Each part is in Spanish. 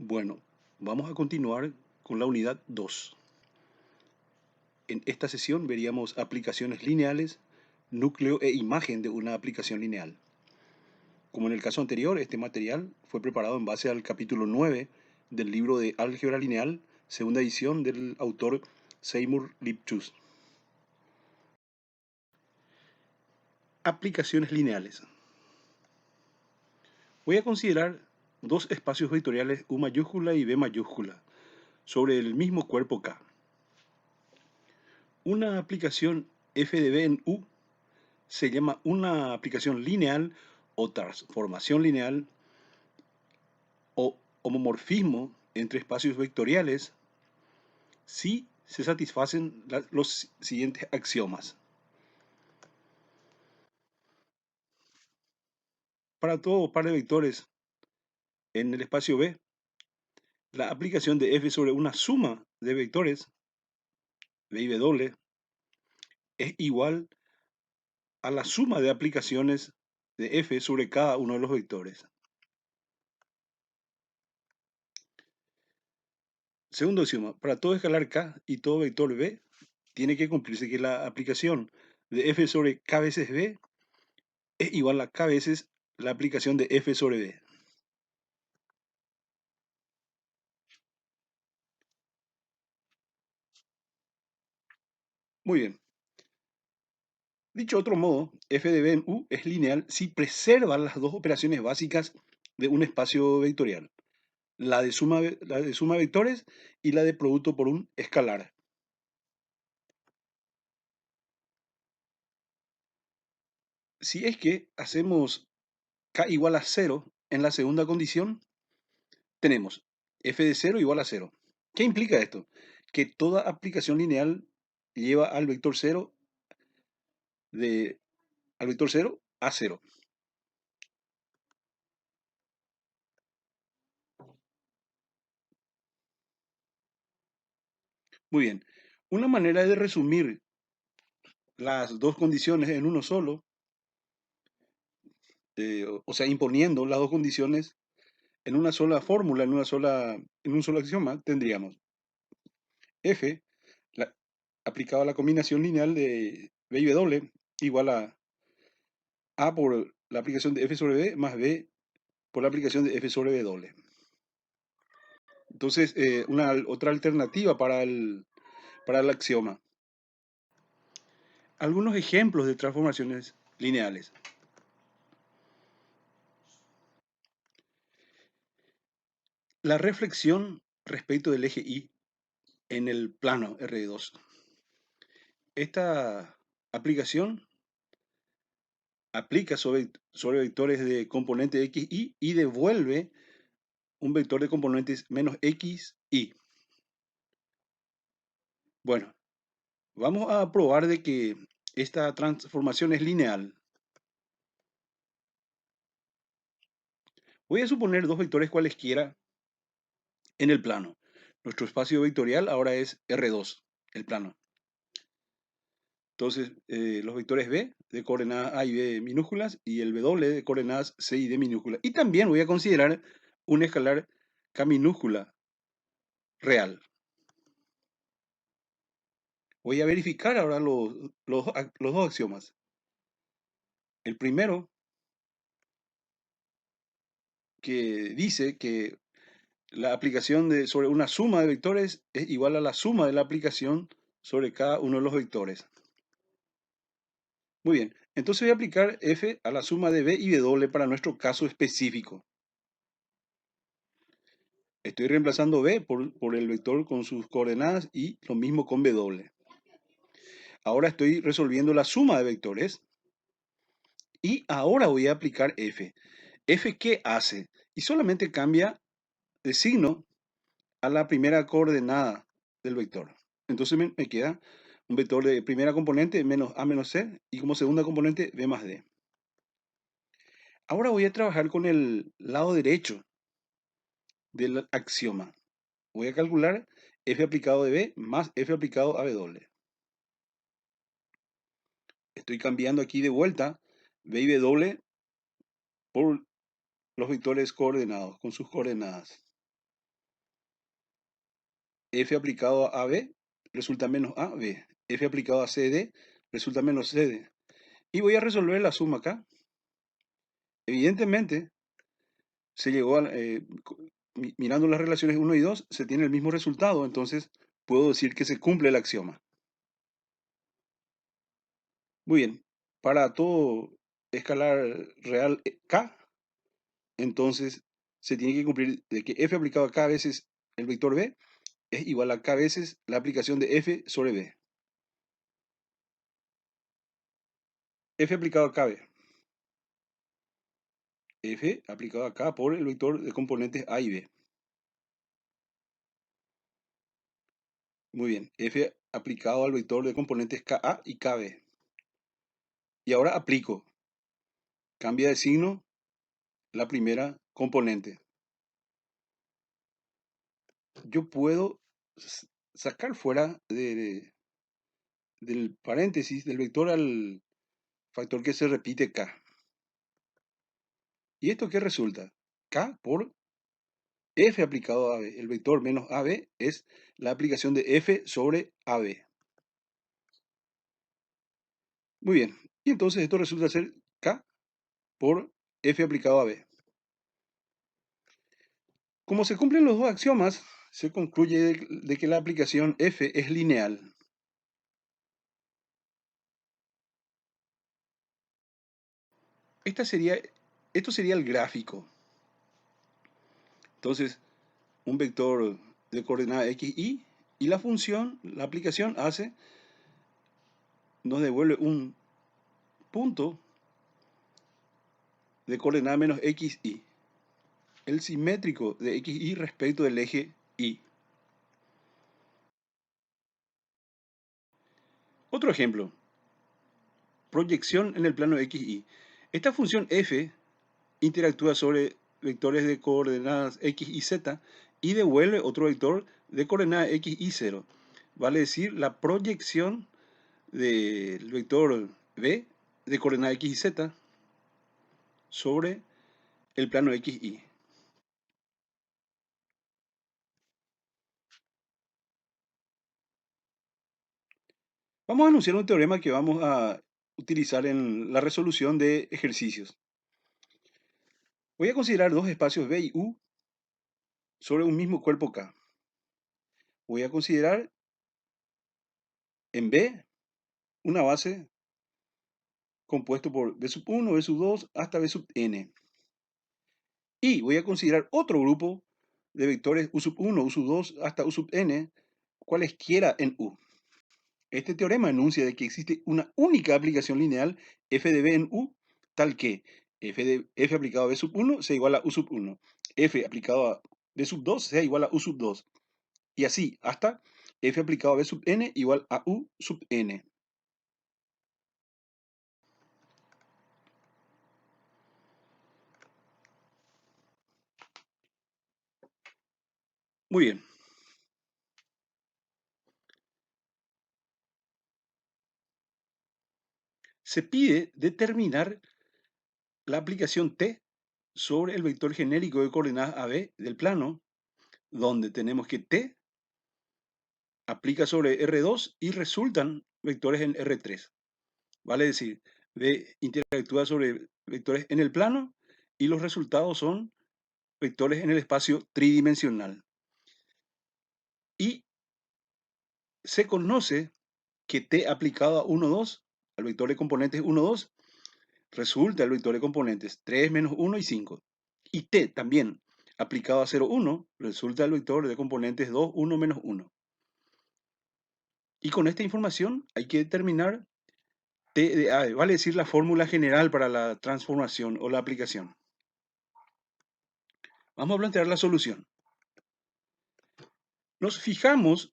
Bueno, vamos a continuar con la unidad 2. En esta sesión veríamos aplicaciones lineales, núcleo e imagen de una aplicación lineal. Como en el caso anterior, este material fue preparado en base al capítulo 9 del libro de Álgebra Lineal, segunda edición del autor Seymour Lipschutz. Aplicaciones lineales. Voy a considerar dos espacios vectoriales U mayúscula y B mayúscula sobre el mismo cuerpo K. Una aplicación f de b en U se llama una aplicación lineal o transformación lineal o homomorfismo entre espacios vectoriales si se satisfacen los siguientes axiomas. Para todo par de vectores en el espacio B, la aplicación de f sobre una suma de vectores, b y w, es igual a la suma de aplicaciones de f sobre cada uno de los vectores. Segundo axioma, para todo escalar K y todo vector B, tiene que cumplirse que la aplicación de f sobre K veces B es igual a K veces la aplicación de f sobre B. Muy bien. Dicho otro modo, f de B en U es lineal si preserva las dos operaciones básicas de un espacio vectorial, la de suma vectores y la de producto por un escalar. Si es que hacemos K igual a 0 en la segunda condición, tenemos f de 0 igual a 0. ¿Qué implica esto? Que toda aplicación lineal lleva al vector 0 a 0. Muy bien. Una manera de resumir las dos condiciones en uno solo, o sea, imponiendo las dos condiciones en una sola fórmula, en un solo axioma, tendríamos f aplicado a la combinación lineal de b y w igual a por la aplicación de f sobre b más b por la aplicación de f sobre w. Entonces, una otra alternativa para el axioma. Algunos ejemplos de transformaciones lineales. La reflexión respecto del eje Y en el plano R2. Esta aplicación aplica sobre vectores de componente x, y devuelve un vector de componentes menos x, y. Bueno, vamos a probar de que esta transformación es lineal. Voy a suponer dos vectores cualesquiera en el plano. Nuestro espacio vectorial ahora es R2, el plano. Entonces, los vectores B de coordenadas A y B minúsculas y el W de coordenadas C y D minúsculas. Y también voy a considerar un escalar K minúscula real. Voy a verificar ahora los dos axiomas. El primero, que dice que la aplicación sobre una suma de vectores es igual a la suma de la aplicación sobre cada uno de los vectores. Muy bien, entonces voy a aplicar f a la suma de b y w para nuestro caso específico. Estoy reemplazando b por el vector con sus coordenadas y lo mismo con w. Ahora estoy resolviendo la suma de vectores y ahora voy a aplicar f. ¿F qué hace? Y solamente cambia de signo a la primera coordenada del vector. Entonces me queda un vector de primera componente menos a menos c y como segunda componente b más d. Ahora voy a trabajar con el lado derecho del axioma. Voy a calcular f aplicado de b más f aplicado a w. Estoy cambiando aquí de vuelta b y w por los vectores coordenados, con sus coordenadas. F aplicado a AB resulta menos AB. F aplicado a CD resulta menos CD. Y voy a resolver la suma acá. Evidentemente, se llegó a, mirando las relaciones 1 y 2, se tiene el mismo resultado, entonces puedo decir que se cumple el axioma. Muy bien, para todo escalar real K, entonces se tiene que cumplir de que F aplicado a K veces el vector B es igual a K veces la aplicación de F sobre B. F aplicado a KB. F aplicado acá por el vector de componentes A y B. Muy bien. F aplicado al vector de componentes KA y KB. Y ahora aplico. Cambia de signo la primera componente. Yo puedo sacar fuera del paréntesis del vector al factor que se repite K. ¿Y esto qué resulta? K por F aplicado a AB. El vector menos AB es la aplicación de F sobre AB. Muy bien. Y entonces esto resulta ser K por F aplicado a B. Como se cumplen los dos axiomas, se concluye de que la aplicación F es lineal. Esto sería el gráfico. Entonces, un vector de coordenada x, y la función, la aplicación nos devuelve un punto de coordenada menos x, y. El simétrico de x, y respecto del eje y. Otro ejemplo, proyección en el plano x, y. Esta función f interactúa sobre vectores de coordenadas x y z y devuelve otro vector de coordenadas x y 0. Vale decir, la proyección del vector b de coordenadas x y z sobre el plano x, y. Vamos a anunciar un teorema que vamos a utilizar en la resolución de ejercicios. Voy a considerar dos espacios B y U sobre un mismo cuerpo K. Voy a considerar en B una base compuesto por B sub 1, B sub 2 hasta B sub n. Y voy a considerar otro grupo de vectores U sub 1, U sub 2 hasta U sub n, cualesquiera en U. Este teorema enuncia de que existe una única aplicación lineal f de b en U, tal que f aplicado a b sub 1 sea igual a U sub 1, f aplicado a b sub 2 sea igual a U sub 2, y así hasta f aplicado a b sub n igual a U sub n. Muy bien. Se pide determinar la aplicación T sobre el vector genérico de coordenadas AB del plano, donde tenemos que T aplica sobre R2 y resultan vectores en R3. Vale decir, B interactúa sobre vectores en el plano y los resultados son vectores en el espacio tridimensional. Y se conoce que T aplicado a 1, 2, al vector de componentes 1, 2, resulta el vector de componentes 3, menos 1 y 5. Y T también aplicado a 0, 1, resulta el vector de componentes 2, 1, menos 1. Y con esta información hay que determinar T de A, vale decir la fórmula general para la transformación o la aplicación. Vamos a plantear la solución. Nos fijamos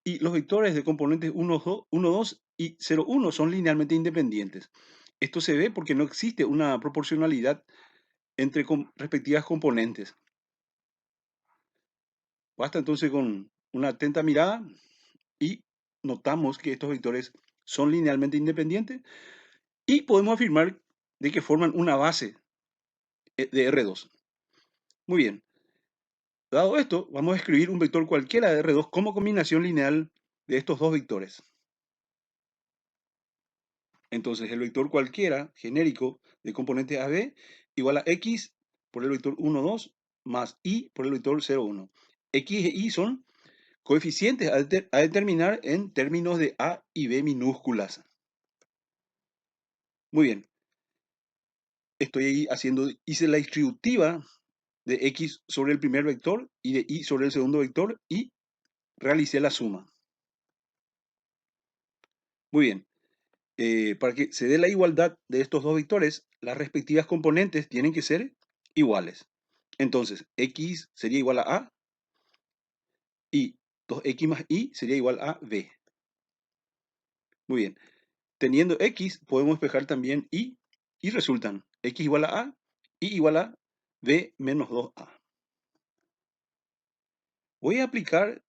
y los vectores de componentes 1, 2 y 0, 1 son linealmente independientes. Esto se ve porque no existe una proporcionalidad entre respectivas componentes. Basta entonces con una atenta mirada y notamos que estos vectores son linealmente independientes y podemos afirmar de que forman una base de R2. Muy bien. Dado esto, vamos a escribir un vector cualquiera de R2 como combinación lineal de estos dos vectores. Entonces, el vector cualquiera genérico de componente AB igual a X por el vector 1, 2 más Y por el vector 0, 1. X e Y son coeficientes a determinar en términos de A y B minúsculas. Muy bien, estoy ahí hice la distributiva de X sobre el primer vector y de Y sobre el segundo vector y realicé la suma. Muy bien, para que se dé la igualdad de estos dos vectores, las respectivas componentes tienen que ser iguales. Entonces, X sería igual a y 2X más Y sería igual a B. Muy bien. Teniendo X, podemos despejar también y resultan X igual a Y igual a B menos 2A. Voy a aplicar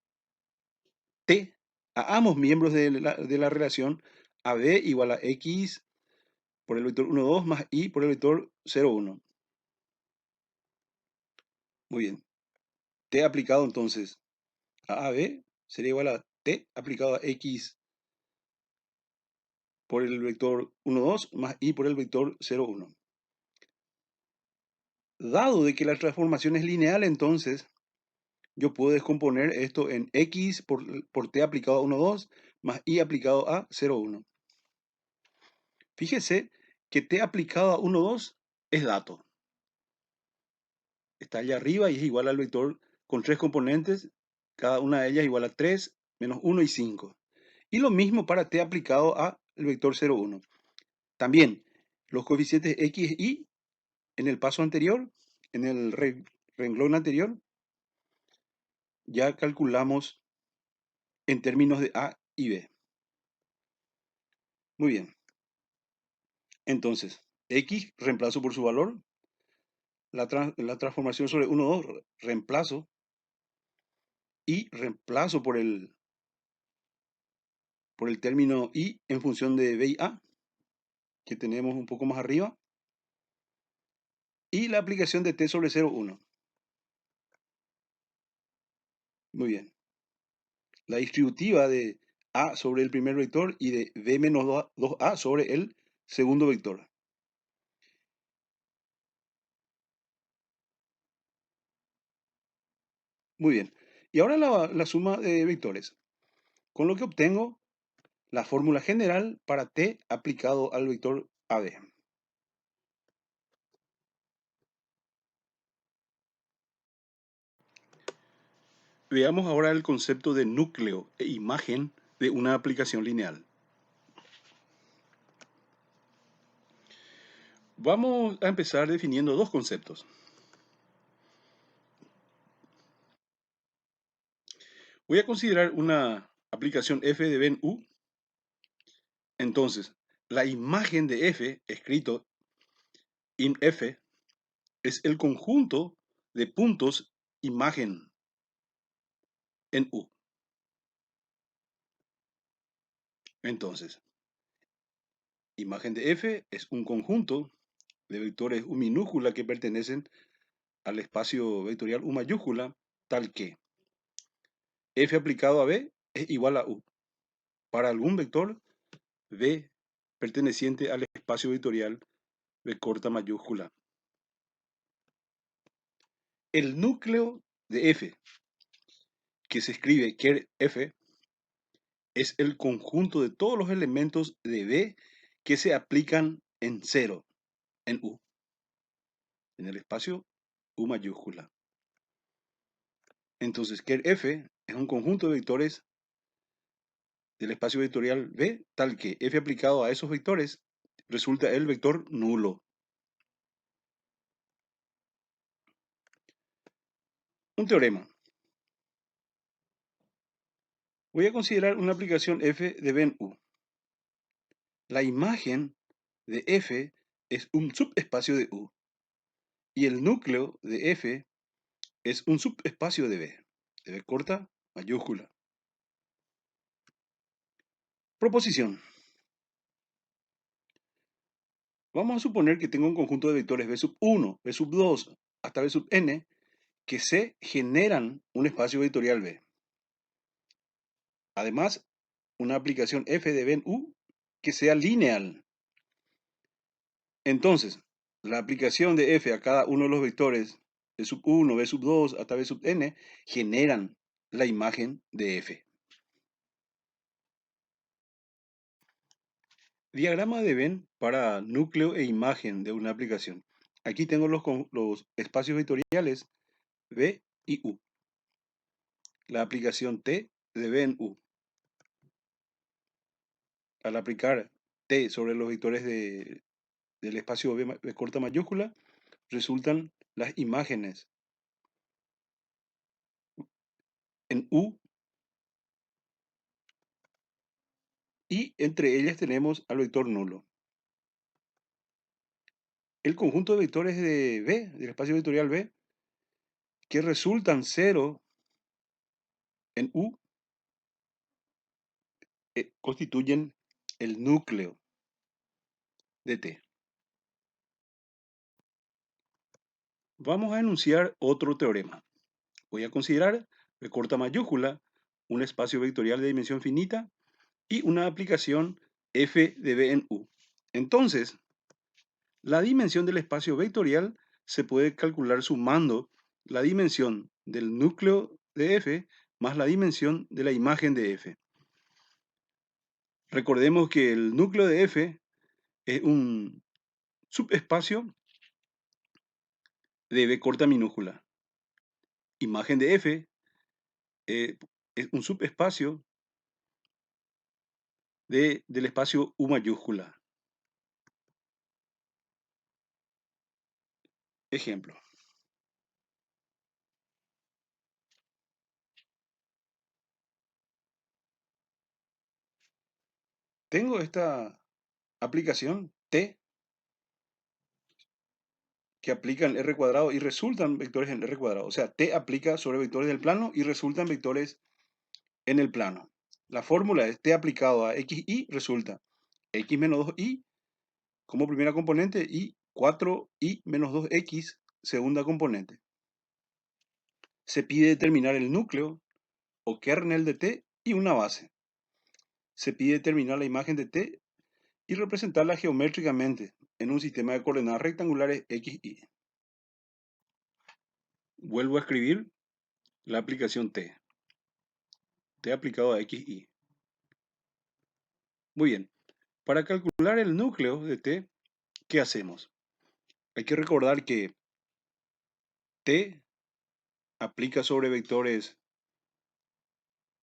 T a ambos miembros de la relación AB igual a X por el vector 1, 2 más Y por el vector 0, 1. Muy bien. T aplicado entonces a AB sería igual a T aplicado a X por el vector 1, 2 más Y por el vector 0, 1. Dado de que la transformación es lineal, entonces yo puedo descomponer esto en X por T aplicado a 1, 2 más Y aplicado a 0, 1. Fíjese que T aplicado a 1, 2 es dato. Está allá arriba y es igual al vector con tres componentes, cada una de ellas igual a 3, menos 1 y 5. Y lo mismo para T aplicado a el vector 0, 1. También los coeficientes X e Y en el paso anterior, en el renglón anterior, ya calculamos en términos de A y B. Muy bien. Entonces, X reemplazo por su valor, la transformación sobre 1, 2 reemplazo y reemplazo por el término Y en función de B y A, que tenemos un poco más arriba, y la aplicación de T sobre 0, 1. Muy bien. La distributiva de A sobre el primer vector y de B menos 2A sobre el segundo vector. Muy bien. Y ahora la suma de vectores. Con lo que obtengo la fórmula general para T aplicado al vector AB. Veamos ahora el concepto de núcleo e imagen de una aplicación lineal. Vamos a empezar definiendo dos conceptos. Voy a considerar una aplicación f de ben U. Entonces, la imagen de f, escrito in f, es el conjunto de puntos imagen en U. Entonces, imagen de f es un conjunto de vectores U minúscula que pertenecen al espacio vectorial U mayúscula, tal que f aplicado a b es igual a U. Para algún vector, b perteneciente al espacio vectorial B corta mayúscula. El núcleo de f, que se escribe ker f, es el conjunto de todos los elementos de b que se aplican en 0, en U, en el espacio U mayúscula. Entonces, ker f es un conjunto de vectores del espacio vectorial B, tal que f aplicado a esos vectores resulta el vector nulo. Un teorema. Voy a considerar una aplicación f de ben U. La imagen de f es un subespacio de U y el núcleo de f es un subespacio de B corta mayúscula. Proposición. Vamos a suponer que tengo un conjunto de vectores B sub 1, B sub 2 hasta B sub n que C generan un espacio vectorial B. Además, una aplicación f de B en U que sea lineal. Entonces, la aplicación de f a cada uno de los vectores B sub 1, B sub 2 hasta B sub n generan la imagen de f. Diagrama de Venn para núcleo e imagen de una aplicación. Aquí tengo los espacios vectoriales B y U. La aplicación T de B en U. Al aplicar T sobre los vectores del espacio B corta mayúscula, resultan las imágenes en U y entre ellas tenemos al vector nulo. El conjunto de vectores de B, del espacio vectorial B, que resultan 0 en U, constituyen el núcleo de T. Vamos a enunciar otro teorema. Voy a considerar B corta mayúscula un espacio vectorial de dimensión finita y una aplicación f de B en U. Entonces, la dimensión del espacio vectorial se puede calcular sumando la dimensión del núcleo de f más la dimensión de la imagen de f. Recordemos que el núcleo de f es un subespacio de B corta minúscula. Imagen de f es un subespacio del espacio U mayúscula. Ejemplo. Tengo esta aplicación T que aplica en R cuadrado y resultan vectores en R cuadrado. O sea, T aplica sobre vectores del plano y resultan vectores en el plano. La fórmula es T aplicado a XY resulta X menos 2Y como primera componente y 4Y menos 2X segunda componente. Se pide determinar el núcleo o kernel de T y una base. Se pide determinar la imagen de T y representarla geométricamente en un sistema de coordenadas rectangulares X, Y. Vuelvo a escribir la aplicación T. T aplicado a X, Y. Muy bien. Para calcular el núcleo de T, ¿qué hacemos? Hay que recordar que T aplica sobre vectores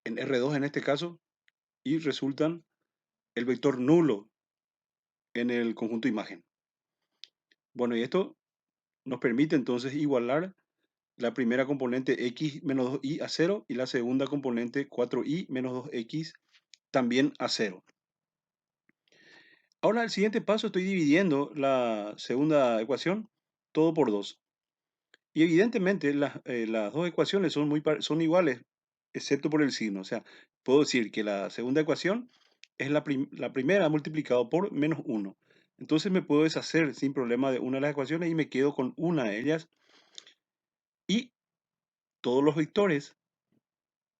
en R2 en este caso y resultan el vector nulo en el conjunto imagen. Bueno, y esto nos permite entonces igualar la primera componente x menos 2y a 0 y la segunda componente 4y menos 2x también a 0. Ahora, el siguiente paso estoy dividiendo la segunda ecuación todo por 2. Y evidentemente las dos ecuaciones son iguales, excepto por el signo. O sea, puedo decir que la segunda ecuación es la primera multiplicado por menos 1. Entonces me puedo deshacer sin problema de una de las ecuaciones y me quedo con una de ellas. Y todos los vectores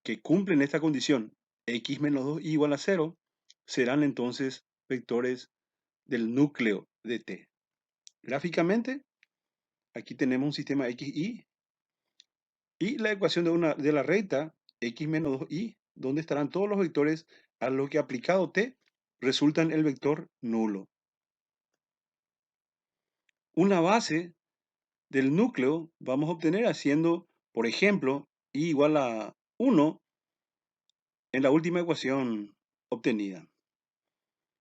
que cumplen esta condición, x menos 2 igual a 0, serán entonces vectores del núcleo de T. Gráficamente, aquí tenemos un sistema XY y la ecuación de la recta x menos 2y, donde estarán todos los vectores a los que aplicado T resultan el vector nulo. Una base del núcleo vamos a obtener haciendo, por ejemplo, y igual a 1 en la última ecuación obtenida.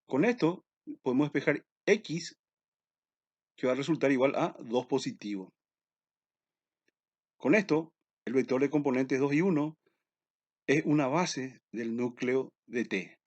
Con esto podemos despejar x que va a resultar igual a 2 positivo. Con esto, el vector de componentes 2 y 1 es una base del núcleo de T.